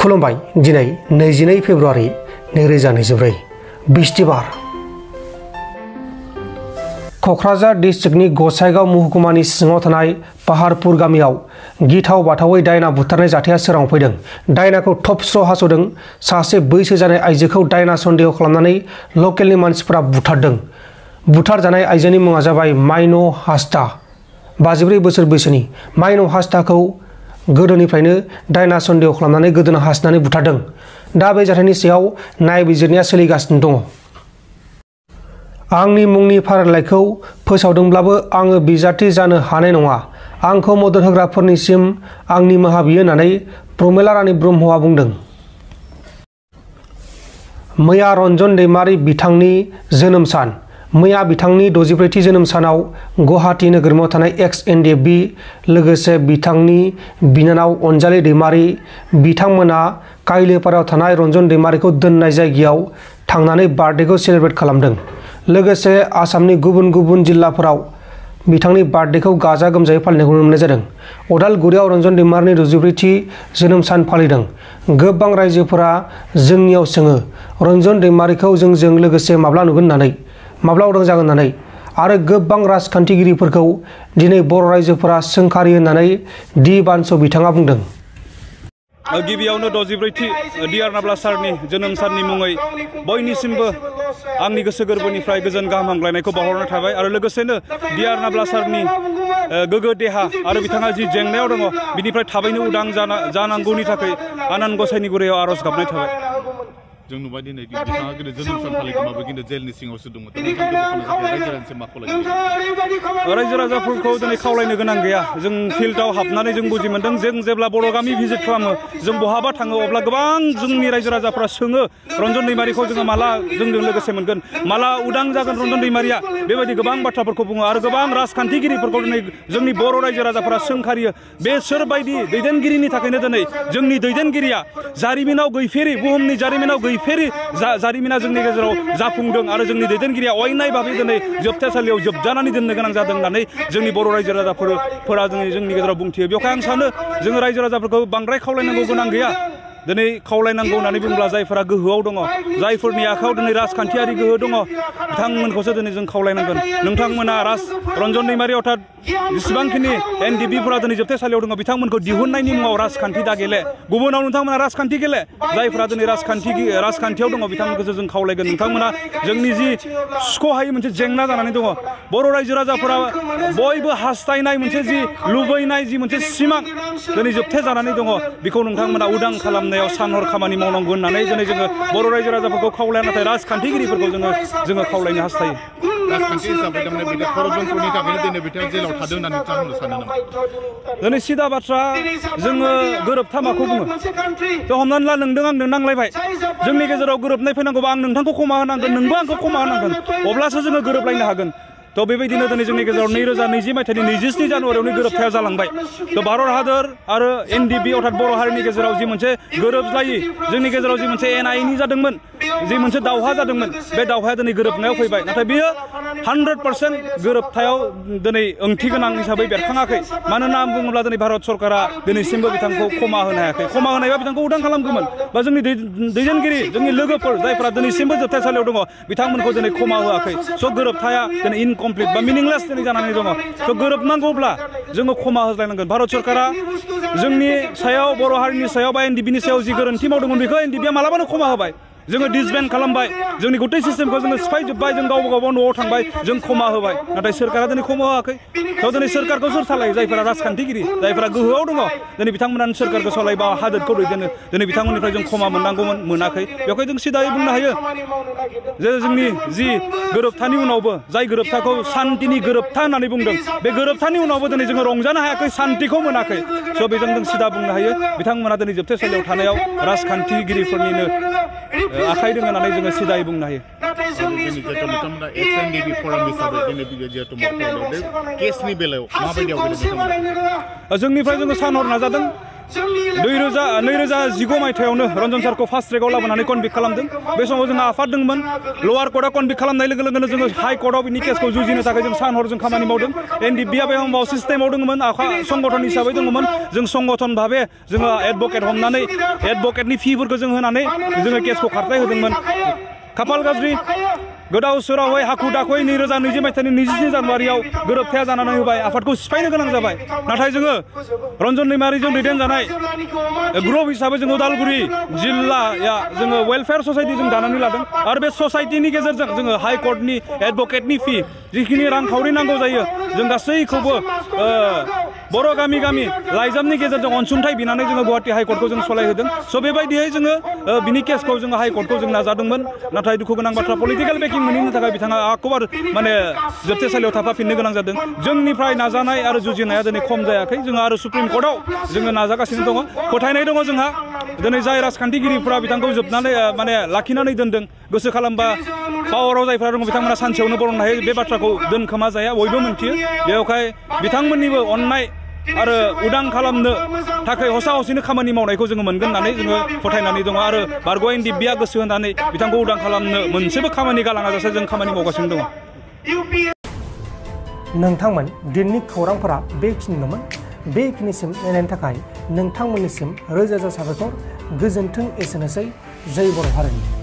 खुलुमबाय दिनै 22 फेब्रुवारि 2024 बिस्तिबार क'क्राझार डिस्ट्रिक्टनि गसाइगाव महकुमानि सिङाव थानाय पाहारपुर गामियाव गिथाव बाथावै दायना बुथारनाय जाथाया सोराङाव फैदों। दायनाखौ थबस्र' हास'दों। सासे बैसो जानाय आइजोखौ दायना सन्देह खालामनानै लकेलनि मानसिफोरा बुथारदों। बुथारजानाय आइजोनि मुङा जाबाय माइन' हास्ता, 54 बोसोर बैसोनि। माइन' हास्ताखौ गोदोनिफ्रायनो दायना सन्देह खालामनानै गोदोना हासनानै बुथारदों। दा बे जाथायनि सायाव नायबिजिरनाया सोलिगासिनो दङ। आंनि मुंनि फारिलाइखौ फोसावदोंब्लाबो आङो बिजाथि जानो हानाय नङा। आंखौ मदद होग्राफोरनिसिम आंनि निमाहा बियो होननानै प्रमिला रानी ब्रह्मआ बुंदों। मैया रन्जन दैमारी बिथांनि जोनोम सान। मैया बिथांनि 64थि जोनोम सानाव गुवाहाटी नोगोरमायाव थानाय एक्स एनडिएफबि लोगोसे बिथांनि बिनानाव अनजालि दैमारी बिथांमोना काइलिपारायाव थानाय रन्जन दैमारीखौ दोननाय जायगायाव थांनानै बार्थडेखौ सेलेब्रेट खालामदों। लोगोसे आसामनि गुबुन गुबुन जिल्लाफोराव बिथांनि बार्थडेखौ गाजा गोमजायै फालिनायखौ नुनो मोननाय जादों। अदालगुरियाव रन्जन दैमारीनि 64थि जोनोम सान फालिदों। गोबां रायजोफोरा जोंनियाव सोङो रन्जन दैमारीखौ जोंजों लोगोसे माब्ला नुगोन होननानै, माब्ला उदां जागोन होननानै, आरो गोबां राजखान्थिगिरिफोरखौ दिनै बर' रायजोफोरा सोंखारियो होननानै डि बान्स' बिथाङा बुंदों। गिबियावनो 64थि डिआर नाब्ला सारनि जोनोम साननि मुङै बयनिसिमबो आंनि गोसो गोरबोनिफ्राय गोजोन गाहाम हामलायनायखौ बावहरनाय थाबाय आरो लोगोसेनो डिआर नाब्ला सारनि गोगो देहा आरो बिथाङा जि जेंनायाव दङ बिनिफ्राय थाबैनो उदां जानांगौनि थाखाय आनान गसाइनि गुरियाव आर'ज गाबनाय थाबाय। जों नुबाय दिनै बिथाङा गोदो जोनोम सान फालिखोमाबो खिन्थु जेलनि सिङावसो दङ। रायजो राजाफोरखौ दिनै खावलायनो गोनां गैया। जों फिल्डआव हाबनानै जों बुजि मोन्दों। जों जेब्ला बर' गामि भिजिट खालामो, जों बहाबा थाङो, अब्ला गोबां जोंनि रायजो राजाफोरा सोङो रन्जन दैमारीखौ जोङो माला जोंजों लोगोसे मोनगोन, माला उदां जागोन रन्जन दैमारीया, बेबायदि गोबां बाथ्राफोरखौ बुङो आरो गोबां राजखान्थिगिरिफोरखौ दिनै जोंनि बर' रायजो राजाफोरा सोंखारियो। बेसोरबायदि दैदेनगिरिनि थाखायनो दिनै जोंनि दैदेनगिरिया जारिमिनाव गैफेरि, बुहुमनि जारिमिनाव गैफेरि जारिमिना जोंनि गेजेराव जाफुंदों आरो जोंनि दैदेनगिरिया अयनाय भाबै दिनै जोबथेसालियाव जोबजानानै दोननो गोनां जादों होननानै जोंनि बर' रायजो राजाफोरा जोंनि गेजेराव बुंथियो। बेवहाय आं सानो जोङो रायजो राजाफोरखौ बांद्राय खावलायनांगौ गोनां गैया। दिनै खावलायनांगौ होननानै बुङोब्ला जायफोरा गोहोआव दङ, जायफोरनि आखायाव दिनै राजखान्थियारि गोहो दङ, बिथांमोनखौसो दिनै जों खावलायनांगोन। नोंथांमोना रन्जन दैमारी अर्थात जेसेबांखिनि एनडिएफबिफोरा दिनै जोबथेसालियाव दङ बिथांमोनखौ दिहुननायनि मुङाव राजखान्थि दा गेले, गुबुनाव नोंथांमोना राजखान्थि गेले। जायफोरा दिनै राजखान्थियाव दङ बिथांमोनखौसो जों खावलायगोन। नोंथांमोना जोंनि जि सुख'हायै मोनसे जेंना जानानै दङ, बर' रायजो राजाफोरा बयबो हास्थायनाय मोनसे जि लुबैनाय जि मोनसे सिमां दिनै जोबथे जानानै दङ, बेखौ नोंथांमोना उदां खालामनायाव सानहर खामानि मावनांगौ होननानै दिनै जोङो बर' रायजो राजाफोरखौ खावलाया, नाथाय राजखान्थिगिरिफोरखौ जोङो खावलायनो हास्थायो। राजखान्थि हिसाबै थारमाने बिथां षड्यन्त्रनि थाखायनो दिनै बिथाङा जेलाव थादों होननानै नोंथाङा सानो नामा? दिनै सिदा बाथ्रा जोङो गोरोबथा माखौ बुङो? थ' हमनानै ला नोंदों आंदों नांलायबाय, जोंनि गेजेराव गोरोबनाय फैनांगौबा आं नोंथांखौ क्षमा होनांगोन, नोंबो आंखौ क्षमा होनांगोन, अब्लासो जोङो गोरोबलायनो हागोन। थ' बेबायदिनो दिनै जोंनि गेजेराव 2020 मायथाइनि 27 जानुवारियावनो गोरोबथाया जालांबाय। थ' भारत हादर आरो एनडिएफबि अर्थात बर' हारिनि गेजेराव जि मोनसे गोरोबलायि जोंनि गेजेराव जि मोनसे एनायनि जादोंमोन, जि मोनसे दावहा जादोंमोन, बे दावहाया दिनै गोरोबनायाव फैबाय। नाथाय बियो 100% गोरोबथायाव दिनै ओंथि गोनां हिसाबै बेरखाङाखै। मानो होनना बुङोब्ला दिनै भारत सरकारा दिनैसिमबो बिथांखौ क्षमा होनो हायाखै। क्षमा होनायबा बिथांखौ उदां खालामगौमोन, बा जोंनि दैदेनगिरि जोंनि लोगोफोर जायफोरा दिनैसिमबो जोबथेसालियाव दङ बिथांमोनखौ दिनै क्षमा होआखै। स' गोरोबथाया दिनै इनकमप्लिट बा मिनिंलेस दिनै जानानै दङ। स' गोरोबनांगौब्ला जोङो क्षमा होज्लायनांगोन। भारत सरकारा जोंनि सायाव, बर' हारिनि सायाव बा एनडिएफबिनि सायाव जि गोरोन्थि मावदोंमोन बेखौ एनडिएफबिया मालाबानो क्षमा होबाय। जोङो डिसबेन्ड खालामबाय, जोंनि गथै सिस्टेमखौ जोङो सिफायजोब्बाय, जों गावबा न'आव थांबाय, जों क्षमा होबाय। नाथाय सोरखारा दिनै क्षमा होआखै। थ' दिनै सोरखारखौ सोर सालायो? जायफोरा राजखान्थिगिरि, जायफोरा गोहोआव दङ, दिनै बिथांमोनानो सोरखारखौ सालायबा हादोरखौ दैदेनो। दिनै बिथांमोननिफ्राय जों क्षमा मोननांगौमोन, मोनाखै। बेवहाय जों सिदायै बुंनो हायो जे जोंनि जि गोरोबथानि उनावबो, जाय गोरोबथाखौ सान्तिनि गोरोबथा होननानै बुंदों, बे गोरोबथानि उनावबो दिनै जोङो रंजानो हायाखै, सान्तिखौ मोनाखै। स' बेजों जों सिदा बुंनो हायो बिथांमोना दिनै जोबथेसालियाव थानायाव राजखान्थिगिरिफोरनिनो आखाइ दङ होननानै जोङो सिदायै बुंनो हायो। बिथांमोना एक्स एनडिएफबि फराम हिसाबै दिनै जिहेतु केसनि बेलायाव माबायदि आवगायदों? जोंनिफ्राय जोङो सानहर नाजादों 2019 मायथाइयावनो रन्जन सारखौ फार्स्ट ट्रेकआव लाबोनानै कनभिक्ट खालामदों बे समाव जोंहा आफाद दंमोन लवार कर्टआ कनभिक्ट खालामनाय लोगो लोगोनो जोङो हाइ कर्टआव बिनि केसखौ जुजिनो थाखाय जों सान हर जों खामानि मावदों एनडिबिआ बे समाव सिस्टेमाव दङमोन संगठन हिसाबै दङमोन जों संगठन भाबे जोङो एडभकेट हमनानै एडभकेटनि फिफोरखौ जों होनानै जोङो केसखौ खारथाय होदोंमोन खाफाल गाज्रि गोदाव सोरावै हाखु दाखुयै 2020 मायथाइनि 27 जानुवारियाव गोरोबथाया जानानै होबाय आफादखौ सिफायनो गोनां जाबाय नाथाय जोङो रन्जन दैमारिजों दैदेनजानाय ग्रुप हिसाबै जों उदालगुरि जिल्लाया जोङो वेलफेयार ससाइटि जों दानानै लादों आरो बे ससाइटिनि गेजेरजों जोङो हाइ कर्टनि एडभकेटनि फि जिखिनि रांखावरि नांगौ जायो जों गासैखौबो बर' गामि गामि लाइजामनि गेजेरजों अनसुंथाइ बिनानै जोङो गुवाहाटि हाइ कर्टखौ जों सलायहोदों स' बेबायदियै जोङो बिनि केसखौ जोङो हाइ कर्टखौ जों नाजादोंमोन नाथाय दुखु गोनां बाथ्रा पलिटिकेल बेकिं मोनैनि थाखाय बिथाङा आखौबार माने जोबथेसालियाव थाफाफिननो गोनां जादों जोंनिफ्राय नाजानाय आरो जुजिनाया दिनै खम जायाखै जोङो आरो सुप्रिम कर्टआव जोङो नाजागासिनो दङ फोथायनाय दङ जोंहा दिनै जाय राजखान्थिगिरिफोरा बिथांखौ जोबनानै माने लाखिनानै दोनदों गोसो खालामबा पावाराव जायफोरा दङ बिथांमोना सानसेयावनो बरननो हायो बे बाथ्राखौ दोनखोमा जाया बयबो मोनथियो बेवहाय बिथांमोननिबो अननाय आरो उदां खालामनो थाखाय हसा हसिनो खामानि मावनायखौ जोङो मोनगोन होननानै जोङो फोथायनानै दङ आरो बारग' एनडिबिआ गोसो होनानै बिथांखौ उदां खालामनो मोनसेबो खामानि गालाङाजासे जों खामानि मावगासिनो दङ नोंथांमोन दिननि खौरांफोरा बेखिनिल'मोन बेखिनिसिम नायनायनि थाखाय नोंथांमोननिसिम रोजा रोजा साबायखर गोजोन्थों एसेनोसै जय बर' हारिनि